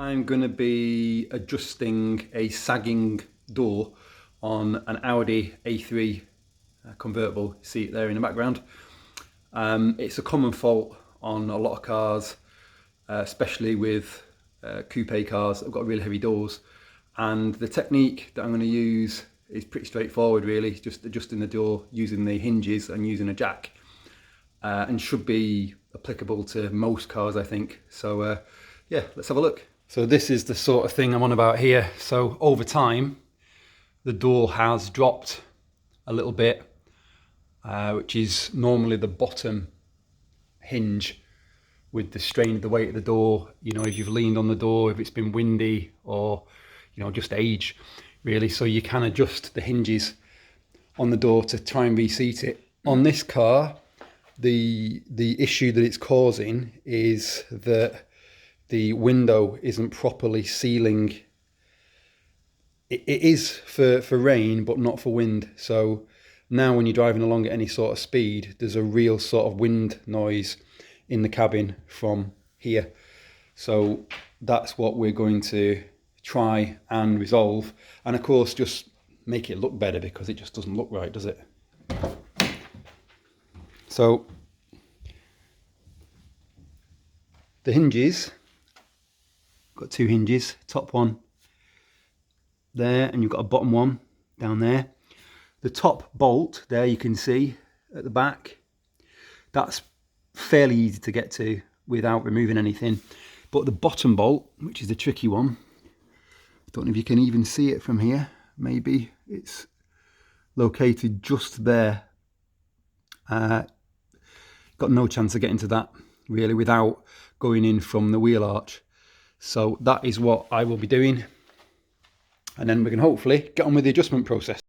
I'm going to be adjusting a sagging door on an Audi A3 convertible. You see it there in the background. It's a common fault on a lot of cars, especially with coupe cars that have got really heavy doors. And the technique that I'm going to use is pretty straightforward really, just adjusting the door using the hinges and using a jack. And should be applicable to most cars, I think. So yeah, let's have a look. So this is the sort of thing I'm on about here. So over time, the door has dropped a little bit, which is normally the bottom hinge with the strain of the weight of the door. You know, if you've leaned on the door, if it's been windy, or, you know, just age really. So you can adjust the hinges on the door to try and reseat it. On this car, the issue that it's causing is that the window isn't properly sealing. It is for rain, but not for wind. So now when you're driving along at any sort of speed, there's a real sort of wind noise in the cabin from here. So that's what we're going to try and resolve. And of course, just make it look better, because it just doesn't look right, does it? So the hinges, got two hinges, top one there, and you've got a bottom one down there. The top bolt there, you can see at the back, that's fairly easy to get to without removing anything. But the bottom bolt, which is the tricky one, I don't know if you can even see it from here, maybe it's located just there. Got no chance of getting to that really without going in from the wheel arch. So that is what I will be doing, and then we can hopefully get on with the adjustment process.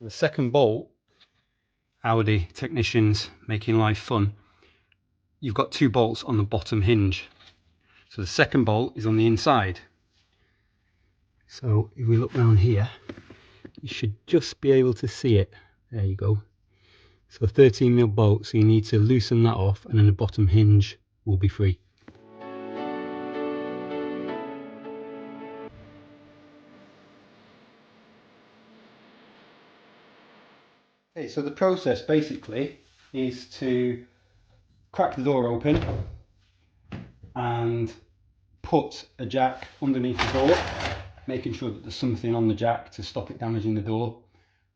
The second bolt, Audi technicians making life fun, you've got two bolts on the bottom hinge. So the second bolt is on the inside. So if we look down here, you should just be able to see it. There you go. So 13mm bolt, so you need to loosen that off and then the bottom hinge will be free. Okay, so the process basically is to crack the door open and put a jack underneath the door, making sure that there's something on the jack to stop it damaging the door.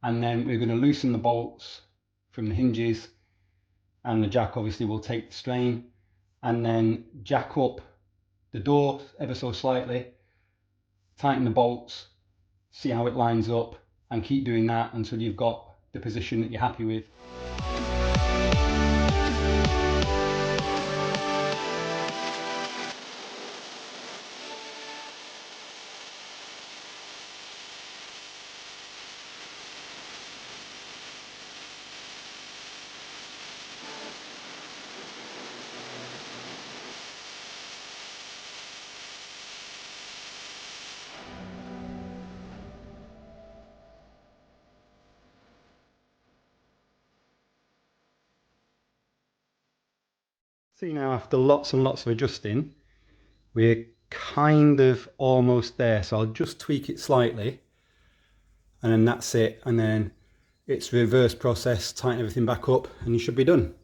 And then we're going to loosen the bolts from the hinges, and the jack obviously will take the strain, and then jack up the door ever so slightly, tighten the bolts, see how it lines up, and keep doing that until you've got the position that you're happy with. See, now after lots and lots of adjusting, we're kind of almost there, so I'll just tweak it slightly and then that's it, and then it's reverse process, tighten everything back up and you should be done.